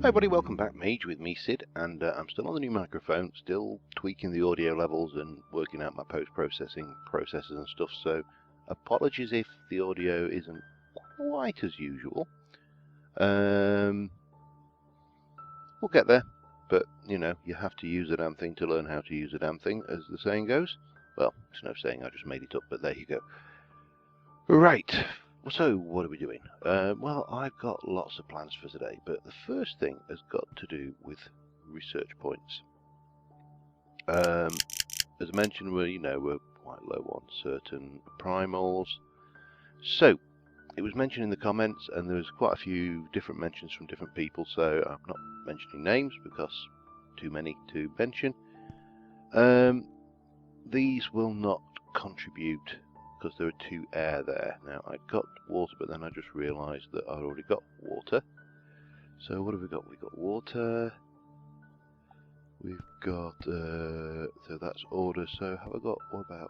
Hi everybody, welcome back. Mage with me, Sid, and I'm still on the new microphone, still tweaking the audio levels and working out my post-processing processes and stuff, so apologies if the audio isn't quite as usual. We'll get there, but, you know, you have to use a damn thing to learn how to use a damn thing, as the saying goes. Well, it's no saying, I just made it up, but there you go. Right. So, what are we doing? Well, I've got lots of plans for today, but the first thing has got to do with research points. As I mentioned, we're quite low on certain primals. So, it was mentioned in the comments, and there was quite a few different mentions from different people, so I'm not mentioning names because too many to mention. These will not contribute because there are 2 air there. Now, I got water, but then I just realised that I'd already got water. So what have we got? We've got water. We've got, so that's order. So have I got, what about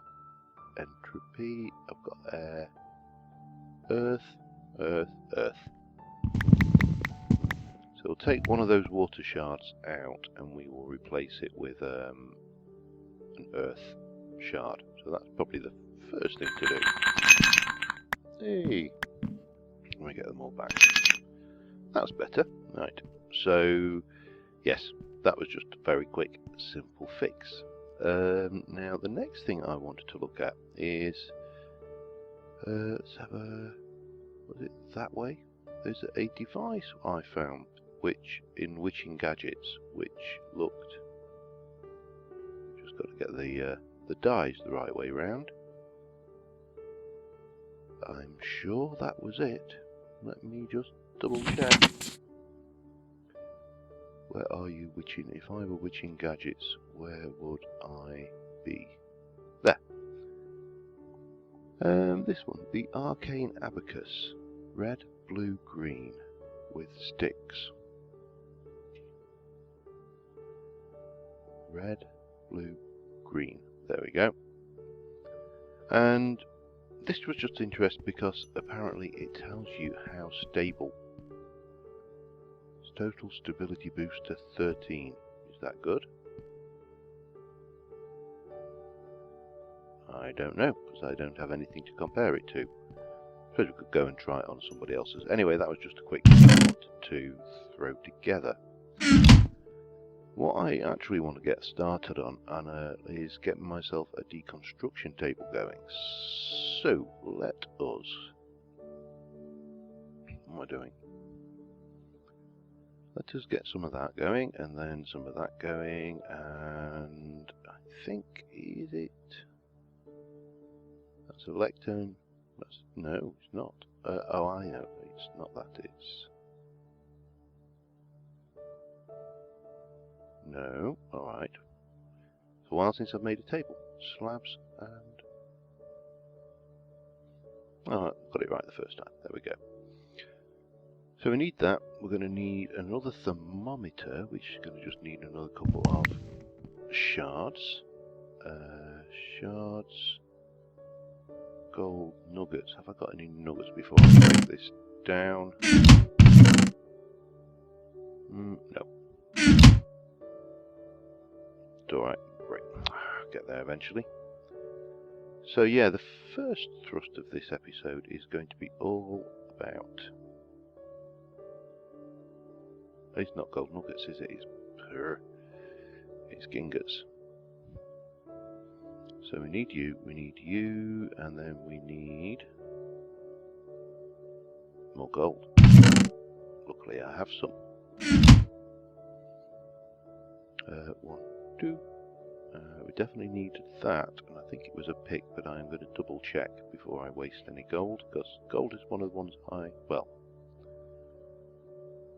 entropy? I've got air, earth, earth, earth. So we'll take one of those water shards out and we will replace it with an earth shard. So that's probably the first thing to do. Hey, let me get them all back. That's better. Right. So, yes, that was just a very quick, simple fix. Now, the next thing I wanted to look at is, let's have a, was it that way? There's a device I found, which, in Witching Gadgets, which looked, just got to get the dies the right way round. I'm sure that was it. Let me just double check. Where are you, Witching? If I were Witching Gadgets, where would I be? There. This one, the Arcane Abacus. Red, blue, green, with sticks. Red, blue, green. There we go. And this was just interesting because apparently it tells you how stable. Total stability boost to 13. Is that good? I don't know, because I don't have anything to compare it to. I suppose we could go and try it on somebody else's. Anyway, that was just a quick thought to throw together. What I actually want to get started on is getting myself a deconstruction table going. So, let us... What am I doing? Let us get some of that going, and then some of that going, and I think, is it? That's a lectern. That's, no, it's not. Oh, I know, it's not that, it's... No, alright. It's a while since I've made a table. Slabs and... Oh, got it right the first time. There we go. So we need that. We're going to need another thermometer, which is going to just need another couple of shards. Shards. Gold nuggets. Have I got any nuggets before I break this down? No. It's alright. Right. Get there eventually. So yeah, the first thrust of this episode is going to be all about... It's not gold nuggets, is it? It's gingots. So we need you, and then we need more gold. Luckily I have some. 1, 2. We definitely need that, and I think it was a pick, but I am going to double check before I waste any gold, because gold is one of the ones well,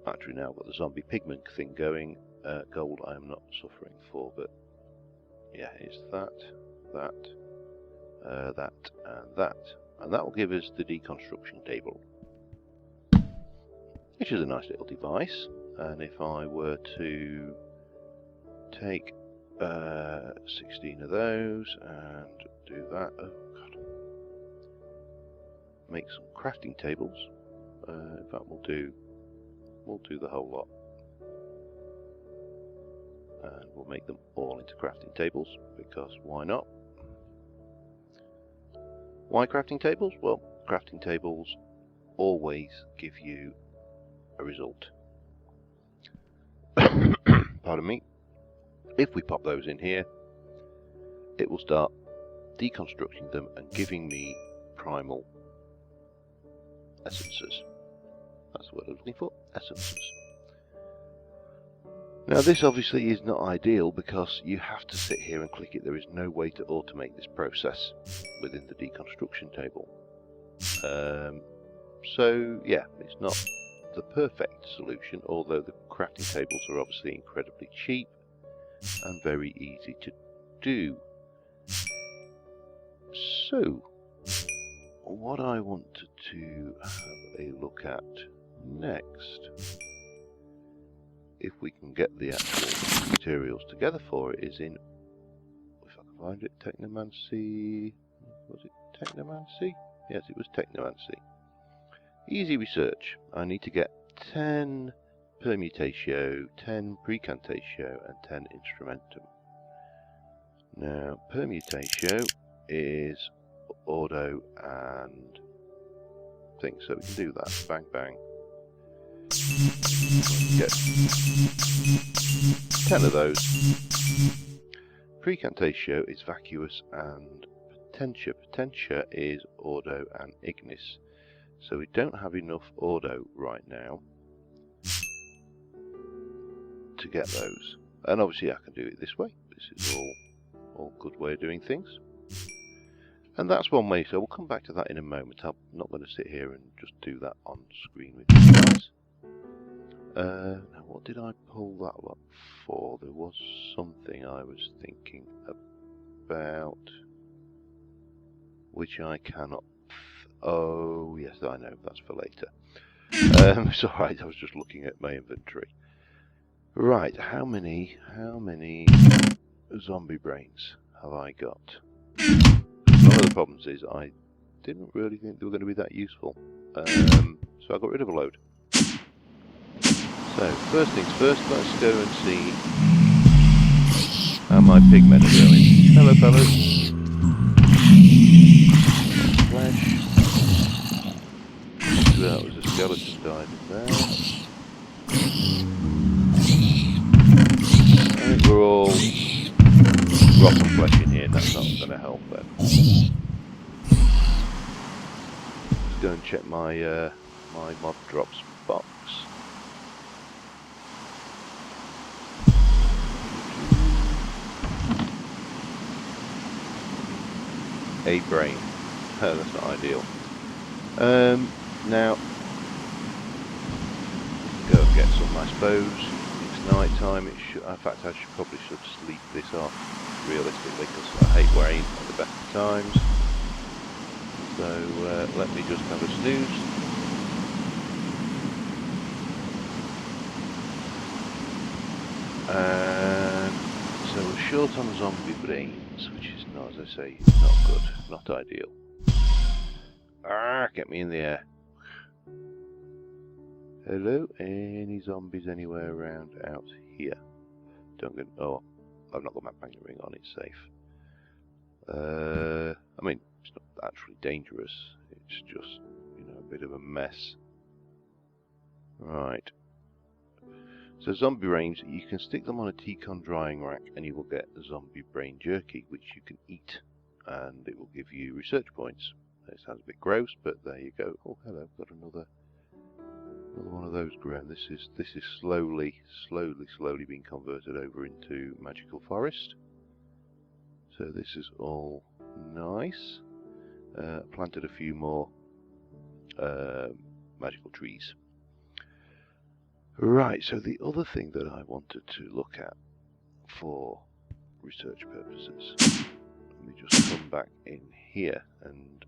actually now I've got the zombie pigment thing going, gold I am not suffering for, but yeah, it's that, that, and that will give us the deconstruction table, which is a nice little device. And if I were to take 16 of those and do that, oh god, make some crafting tables. In fact, we'll do the whole lot. and we'll make them all into crafting tables, because why not? Why crafting tables? Well, crafting tables always give you a result. Pardon me. If we pop those in here, it will start deconstructing them and giving me primal essences. That's the word I was looking for, essences. Now this obviously is not ideal because you have to sit here and click it. There is no way to automate this process within the deconstruction table. So yeah, it's not the perfect solution, although the crafting tables are obviously incredibly cheap and very easy to do. So what I wanted to have a look at next, if we can get the actual materials together for it, is in, if I can find it, Technomancy. Was it Technomancy? Yes, it was Technomancy. Easy research. I need to get 10 Permutatio, 10 Precantatio, and 10 Instrumentum. Now, Permutatio is auto and thing, so we can do that. Bang, bang. Get 10 of those. Precantatio is vacuous and potentia. Potentia is auto and ignis. So we don't have enough auto right now to get those. And obviously I can do it this way. This is all good way of doing things. And that's one way, so we'll come back to that in a moment. I'm not going to sit here and just do that on screen with you guys. Now what did I pull that up for? There was something I was thinking about which I cannot. Oh yes, I know, that's for later. It's alright, I was just looking at my inventory. Right, how many zombie brains have I got? One of the problems is I didn't really think they were going to be that useful, so I got rid of a load. So, first things first, let's go and see how my pigmen are doing. Hello fellas. Flesh. That was a skeleton died in there. I think we're all rotten flesh in here, and that's not going to help then. Let's go and check my my mob drops box. A brain. Oh, that's not ideal. Now, go and get some, I suppose. It's night time. It should, in fact, I probably should sleep this off realistically, because I hate worrying at the best of times. So let me just have a snooze. And so we're short on zombie brains, which is not, as I say, not good, not ideal. Ah, get me in the air. Hello, any zombies anywhere around out here? Don't get. Oh, I've not got my magnet ring on. It's safe. I mean, it's not actually dangerous. It's just, you know, a bit of a mess. Right. So zombie brains, you can stick them on a T-con drying rack, and you will get zombie brain jerky, which you can eat, and it will give you research points. It sounds a bit gross, but there you go. Oh, hello, got another one of those grown. This is slowly being converted over into magical forest. So this is all nice. Planted a few more magical trees. Right, so the other thing that I wanted to look at for research purposes, let me just come back in here, and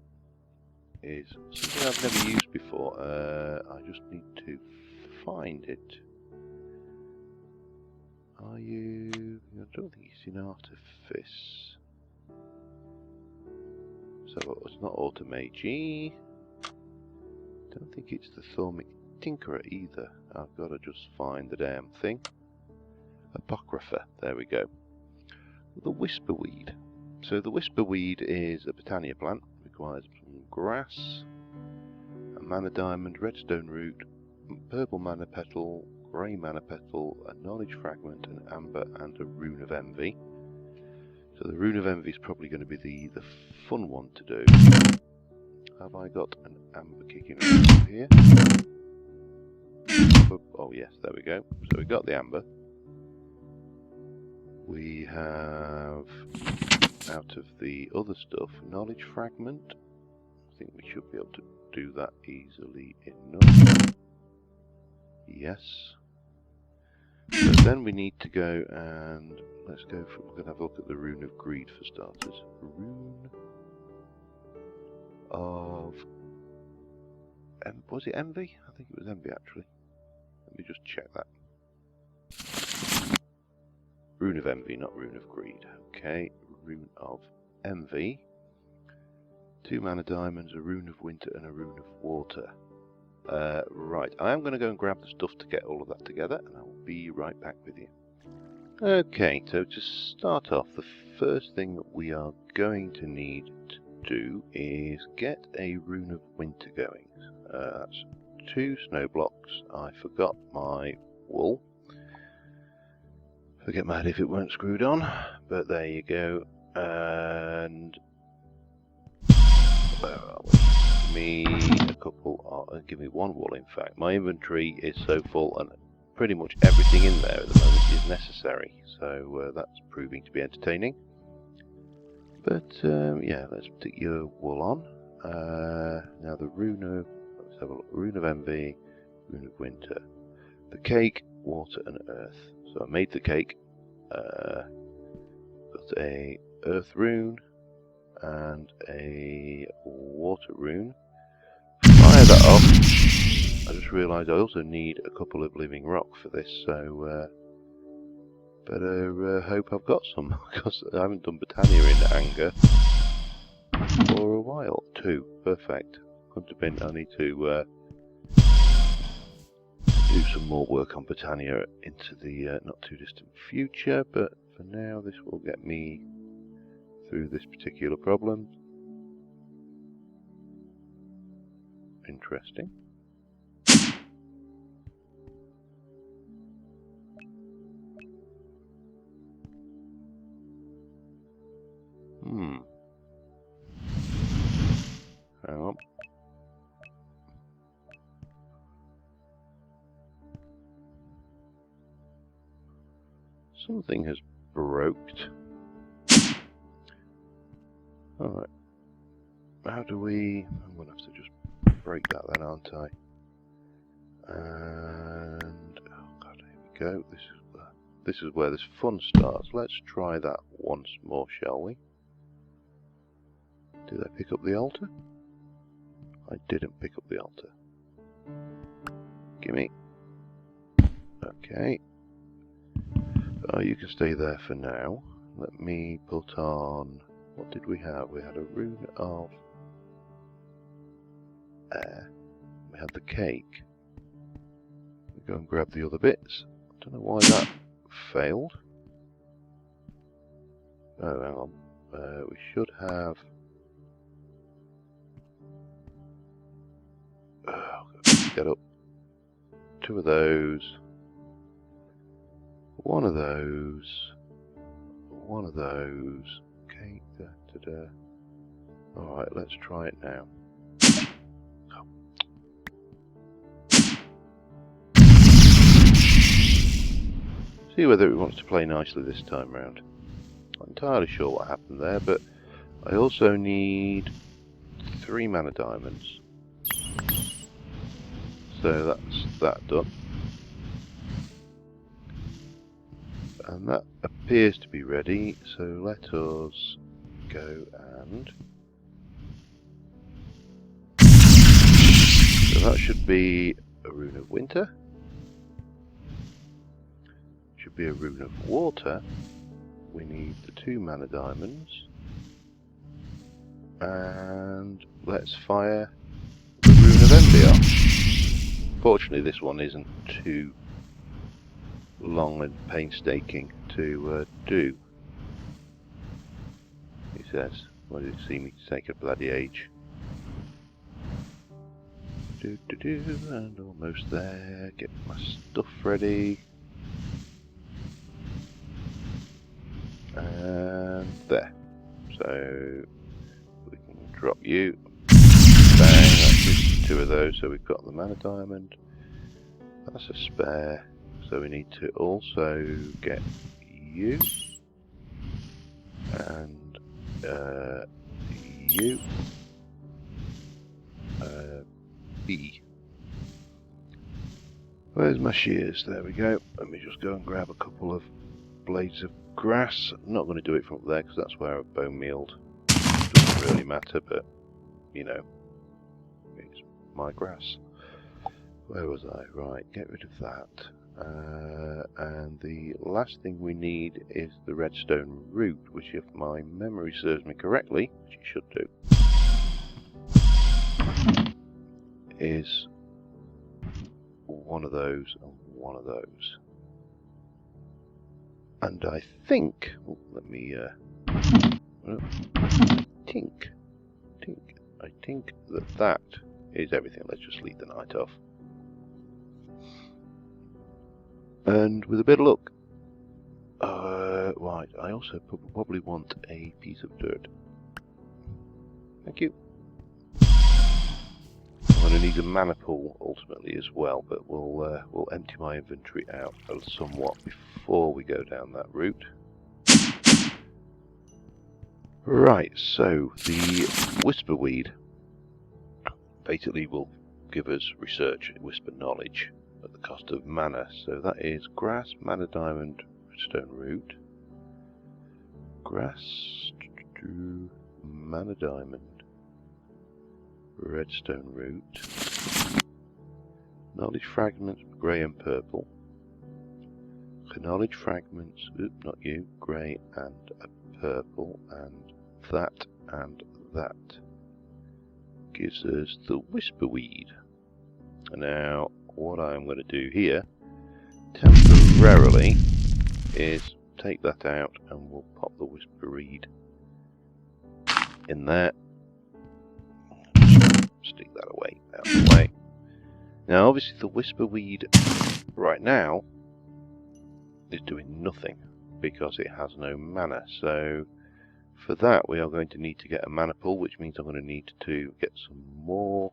is something I've never used before. I just need to find it. Are you? I don't think it's in Artifice. So it's not Mage. Don't think it's the Thaumic Tinkerer either. I've got to just find the damn thing. Apocrypha, there we go. The Whisperweed. So the Whisperweed is a Botania plant, requires some grass, a mana diamond, redstone root, purple mana petal, grey mana petal, a knowledge fragment, an amber, and a rune of envy. So the rune of envy is probably going to be the fun one to do. Have I got an amber kicking around here? Oh yes, there we go. So we got the amber. We have, out of the other stuff, knowledge fragment. I think we should be able to do that easily enough. Yes. So then we need to go and let's go for, we're going to have a look at the rune of greed for starters. Rune of, was it envy? I think it was envy actually. Let me just check that. Rune of envy, not rune of greed. Okay, rune of envy. 2 mana diamonds, a rune of winter, and a rune of water. Right, I am going to go and grab the stuff to get all of that together, and I will be right back with you. Okay, so to start off, the first thing that we are going to need to do is get a rune of winter going. That's 2 snow blocks. I forgot my wool. Forget mad if it weren't screwed on, but there you go. And where are we? Give me a couple. Give me 1 wool. In fact, my inventory is so full, and pretty much everything in there at the moment is necessary. So that's proving to be entertaining. But yeah, let's put your wool on. Now the rune of, let's have a look. Rune of envy, rune of winter, the cake, water, and earth. So I made the cake, got a earth rune and a water rune. Fire that off. I just realised I also need a couple of living rock for this, so better hope I've got some, because I haven't done Botania in anger for a while. 2, perfect. Couldn't have been. I need to do some more work on Botania into the not too distant future, but for now this will get me through this particular problem. Interesting. Hang on. Something has broked. Alright. How do we... I'm going to have to just break that then, aren't I? And... oh god, here we go. This is where this fun starts. Let's try that once more, shall we? Did I pick up the altar? I didn't pick up the altar. Gimme. Okay. Oh, you can stay there for now. Let me put on... what did we have? We had a rune of air. We had the cake. We go and grab the other bits. I don't know why that failed. Oh, hang on. We should have... get up. 2 of those. 1 of those. 1 of those. Okay, Alright, let's try it now. See whether it wants to play nicely this time round. Not entirely sure what happened there, but I also need 3 mana diamonds. So that's that done. And that appears to be ready, so let us go and... so that should be a rune of winter. Should be a rune of water. We need the 2 mana diamonds. And let's fire the rune of envy off. Fortunately this one isn't too long and painstaking to do. He says, "Why did it seem to take a bloody age?" And almost there. Get my stuff ready. And there. So we can drop you. Bang, that's just 2 of those, so we've got the mana diamond. That's a spare. So we need to also get you. And you. B. Where's my shears? There we go. Let me just go and grab a couple of blades of grass. I'm not going to do it from up there because that's where I've bone mealed. Doesn't really matter, but you know, it's my grass. Where was I? Right, get rid of that. And the last thing we need is the redstone root, which, if my memory serves me correctly, which it should do, is one of those and one of those. And I think, oh, let me I think that is everything. Let's just leave the night off. And with a bit of luck, right, I also probably want a piece of dirt. Thank you. I'm going to need a mana pool ultimately as well, but we'll empty my inventory out somewhat before we go down that route. Right, so the whisperweed basically will give us research whisper knowledge at the cost of mana. So that is grass, mana diamond, redstone root, grass, mana diamond, redstone root, knowledge fragments, grey and purple, knowledge fragments, not you, grey and a purple, and that gives us the whisperweed. Now what I'm going to do here temporarily is take that out and we'll pop the whisperweed in there. Stick that away, out of the way. Now obviously the whisperweed right now is doing nothing because it has no mana, so for that we are going to need to get a mana pool, which means I'm going to need to get some more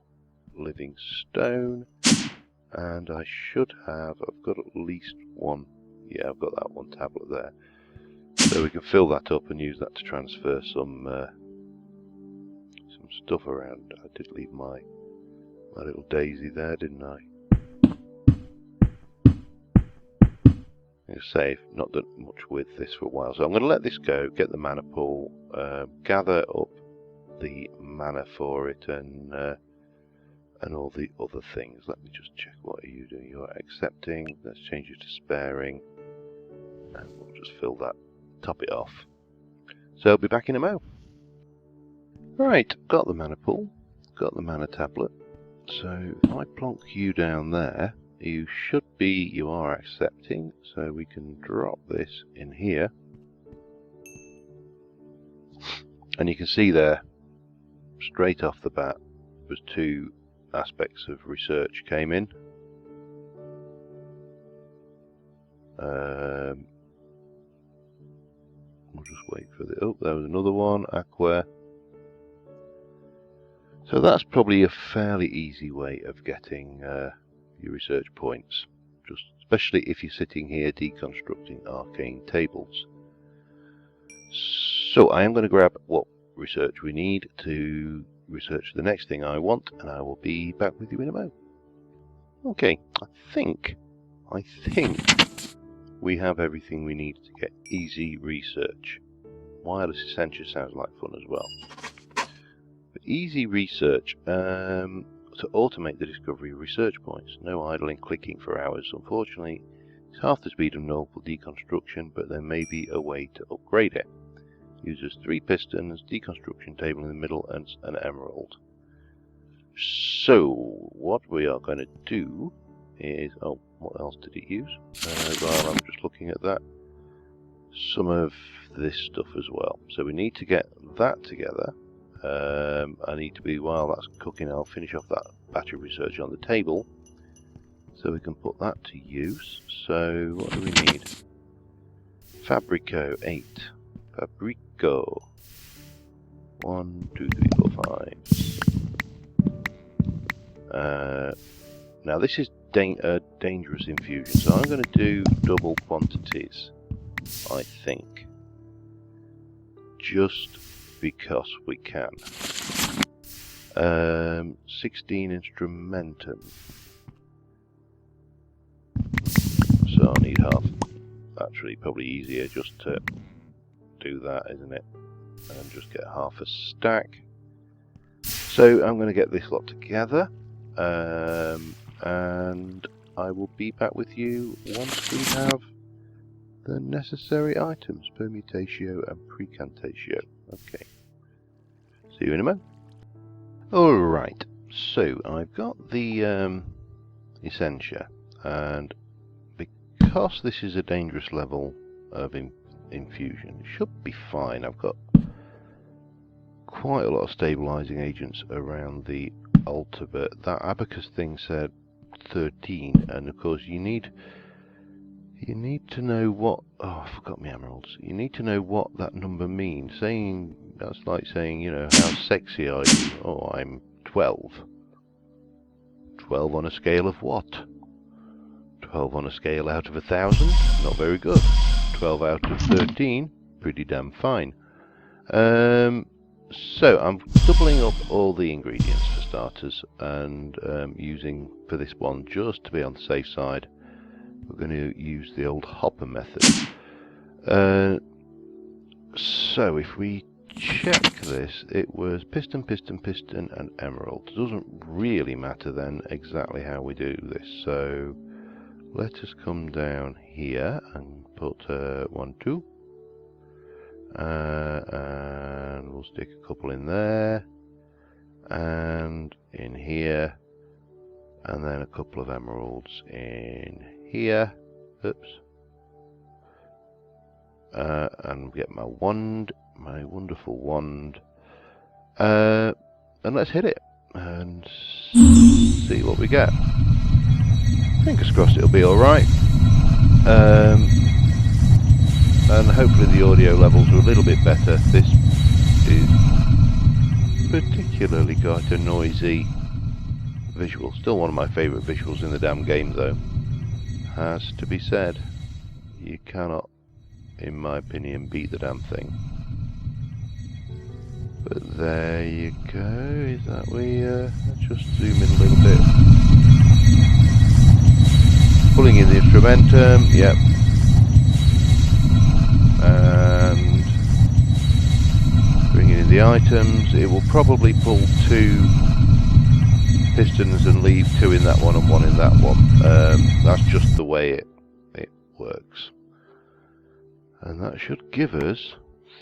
living stone, and I should have, I've got at least one, yeah, I've got that one tablet there, so we can fill that up and use that to transfer some stuff around. I did leave my little daisy there, didn't I? Say, not done much with this for a while, so I'm going to let this go, get the mana pool, gather up the mana for it, and all the other things. Let me just check, what are you doing? You're accepting, let's change it to sparing, and we'll just fill that, top it off. So I'll be back in a mo. Right, got the mana pool, got the mana tablet, so if I plonk you down there, you should be, you are accepting, so we can drop this in here. And you can see there, straight off the bat, was 2 aspects of research came in. We'll just wait for the, oh, there was another one, aqua. So that's probably a fairly easy way of getting your research points, just especially if you're sitting here deconstructing arcane tables. So I am going to grab what research we need to research the next thing I want, and I will be back with you in a moment. Okay, I think we have everything we need to get easy research. Wireless Essential sounds like fun as well. But easy research, to automate the discovery of research points. No idling clicking for hours. Unfortunately, it's half the speed of normal deconstruction, but there may be a way to upgrade it. Uses 3 pistons, deconstruction table in the middle, and an emerald. So what we are going to do is, oh, what else did it use? While I'm just looking at that, some of this stuff as well. So we need to get that together. I need to be, while that's cooking, I'll finish off that batch of research on the table, so we can put that to use. So what do we need? Fabrico 8. Fabrico. 1, 2, 3, 4, 5. Now this is dangerous infusion, so I'm going to do double quantities, I think, just because we can. 16 instrumentum, so I need half. Actually, probably easier just to do that, isn't it? And just get half a stack. So I'm going to get this lot together, and I will be back with you once we have the necessary items, permutatio and precantatio. Okay. See you in a moment. Alright, so I've got the Essentia, and because this is a dangerous level of infusion, it should be fine. I've got quite a lot of stabilising agents around the altar, but that abacus thing said 13, and of course you need to know what, oh, I forgot my emeralds. You need to know what that number means. Saying, that's like saying, you know, how sexy are you? Oh, I'm 12. 12 on a scale of what? 12 on a scale out of 1,000? Not very good. 12 out of 13? Pretty damn fine. So I'm doubling up all the ingredients for starters, and using, for this one, just to be on the safe side, we're going to use the old hopper method. So if we check this, it was piston, piston, piston, and emerald. It doesn't really matter then exactly how we do this. So let us come down here and put 1, 2. And we'll stick a couple in there, and in here, and then a couple of emeralds in here. Oops. And get my wand, my wonderful wand, and let's hit it and see what we get. Fingers crossed it'll be alright. And hopefully the audio levels are a little bit better. This is particularly quite a noisy visual. Still one of my favourite visuals in the damn game though. Has to be said. You cannot, in my opinion, beat the damn thing. But there you go. Is that let's just zoom in a little bit. Pulling in the instrumentum, yep. And bringing in the items. It will probably pull 2 pistons and leave 2 in that one and 1 in that one. That's just the way it works. And that should give us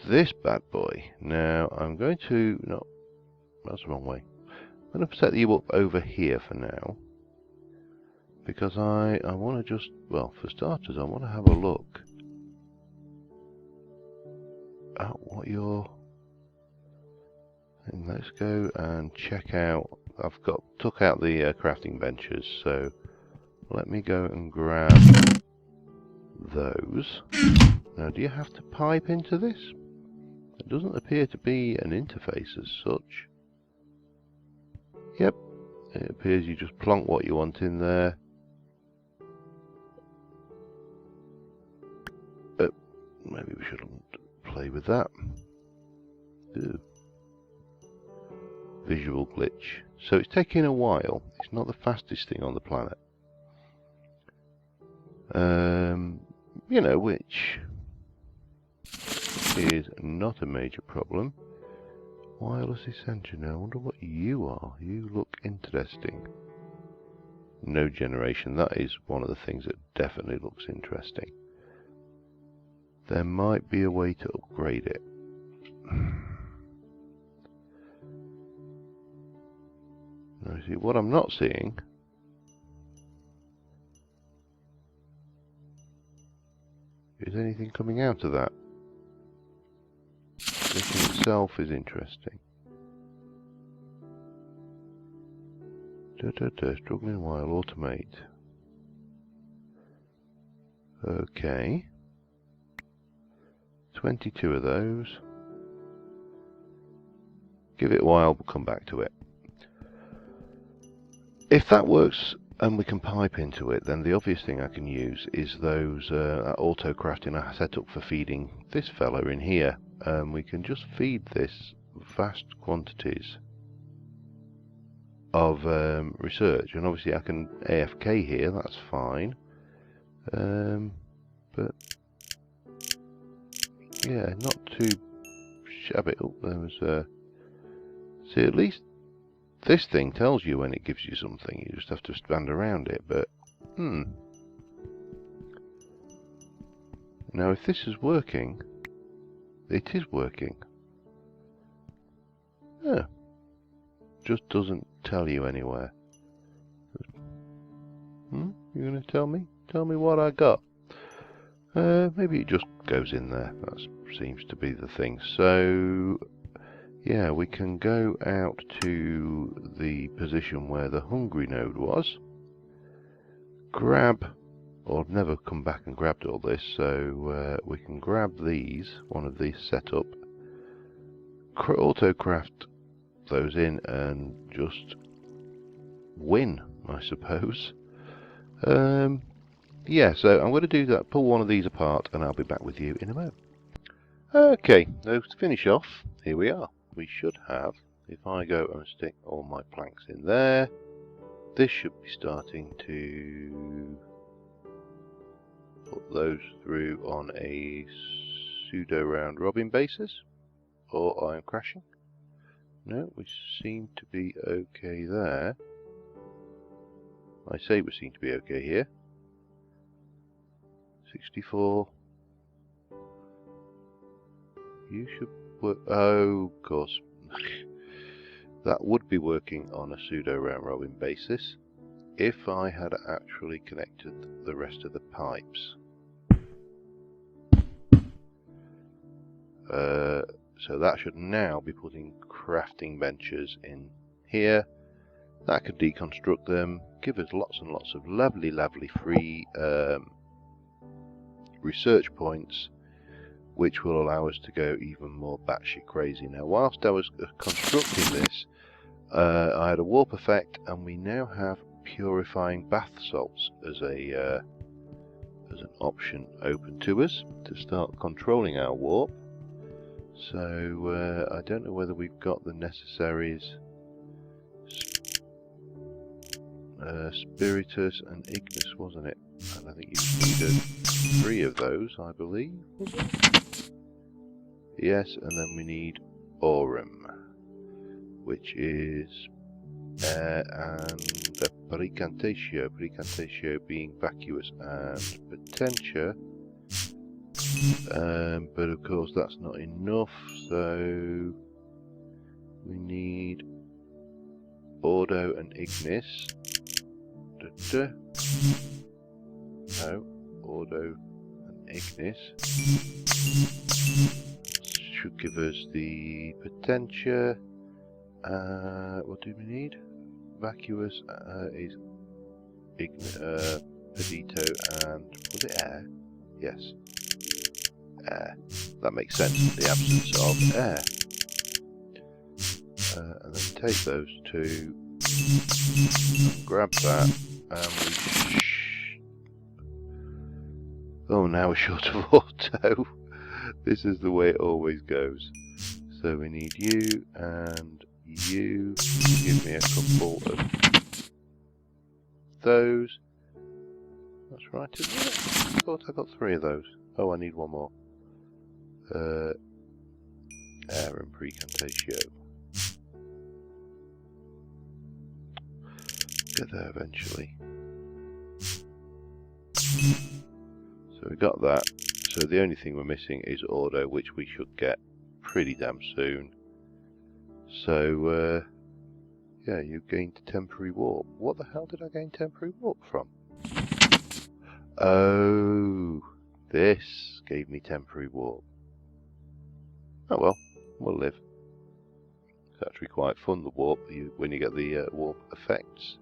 this bad boy. Now I'm going to, no, that's the wrong way. I'm going to set you up over here for now, because I want to just, well, for starters, I want to have a look at what you're, and let's go and check out. I've took out the crafting benches, so let me go and grab those. Now, do you have to pipe into this? It doesn't appear to be an interface as such. Yep, it appears you just plonk what you want in there. Maybe we shouldn't play with that. Ew. Visual glitch. So it's taking a while. It's not the fastest thing on the planet. You know, which is not a major problem. Wireless Essentia. Now, I wonder what you are. You look interesting. No generation. That is one of the things that definitely looks interesting. There might be a way to upgrade it. Now, see, what I'm not seeing anything coming out of that? This in itself is interesting. Struggling while automate. Okay. 22 of those. Give it a while, we'll come back to it. If that works and we can pipe into it, then the obvious thing I can use is those auto crafting I set up for feeding this fella in here. We can just feed this vast quantities of research, and obviously I can AFK here, that's fine. But yeah, not too shabby. Oh, there was see, at least this thing tells you when it gives you something. You just have to stand around it. But now if this is working, it is working. Yeah, just doesn't tell you anywhere. You're gonna tell me? Tell me what I got. Maybe it just goes in there. That seems to be the thing. So yeah, we can go out to the position where the hungry node was. Grab, or I've never come back and grabbed all this, so we can grab these, one of these set up, auto craft those in and just win, I suppose. Yeah, so I'm going to do that, pull one of these apart, and I'll be back with you in a moment. Okay, so to finish off, here we are. We should have, if I go and stick all my planks in there, this should be starting to put those through on a pseudo round robin basis, or I'm crashing. No, we seem to be okay there. I say we seem to be okay here. 64. You should work. Oh, of course. That would be working on a pseudo round robin basis if I had actually connected the rest of the pipes. So that should now be putting crafting benches in here. That could deconstruct them, give us lots and lots of lovely free research points, which will allow us to go even more batshit crazy. Now, whilst I was constructing this, I had a warp effect, and we now have purifying bath salts as an option open to us to start controlling our warp. So I don't know whether we've got the necessaries. Spiritus and Ignis, wasn't it? And I think you needed 3 of those, I believe. Yes, and then we need Aurum, which is and the Precantatio being vacuous and Potentia. But of course that's not enough, so we need Ordo and Ignis. No, Ordo and Ignis should give us the Potentia. What do we need? Vacuous is Pedito and was it air? Yes. Air. That makes sense, the absence of air. And then take those 2 and grab that, and we oh, now we're short of auto. This is the way it always goes. So we need you and you. Give me a couple of those. That's right, isn't it? I thought I got 3 of those. Oh, I need 1 more. Air and Precantatio. Get there eventually. So we got that. So the only thing we're missing is Ordo, which we should get pretty damn soon. So yeah, you gained temporary warp. What the hell did I gain temporary warp from? Oh, This gave me temporary warp. Oh well, we'll live. It's actually quite fun, the warp, when you get the warp effects.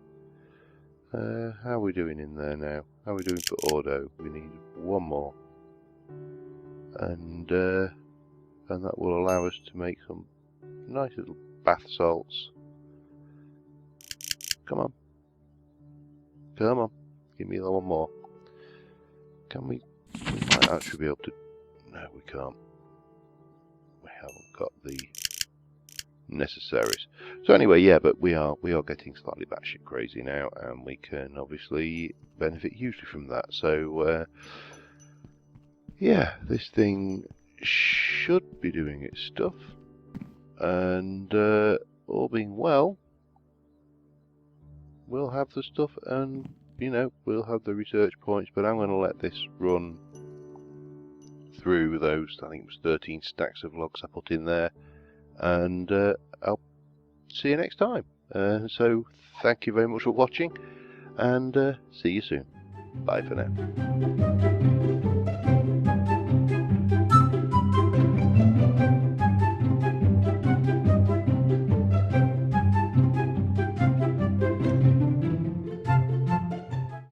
How are we doing in there now? How are we doing for auto? We need one more. And that will allow us to make some nice little bath salts. Come on. Come on. Give me one more. Can we might actually be able to... No, we can't. We haven't got the necessaries. So anyway, yeah, but we are getting slightly batshit crazy now, and we can obviously benefit hugely from that. So yeah, this thing should be doing its stuff, and all being well, we'll have the stuff, and you know, we'll have the research points. But I'm going to let this run through those, I think it was 13 stacks of logs I put in there, and I'll see you next time. So thank you very much for watching, and see you soon. Bye for now.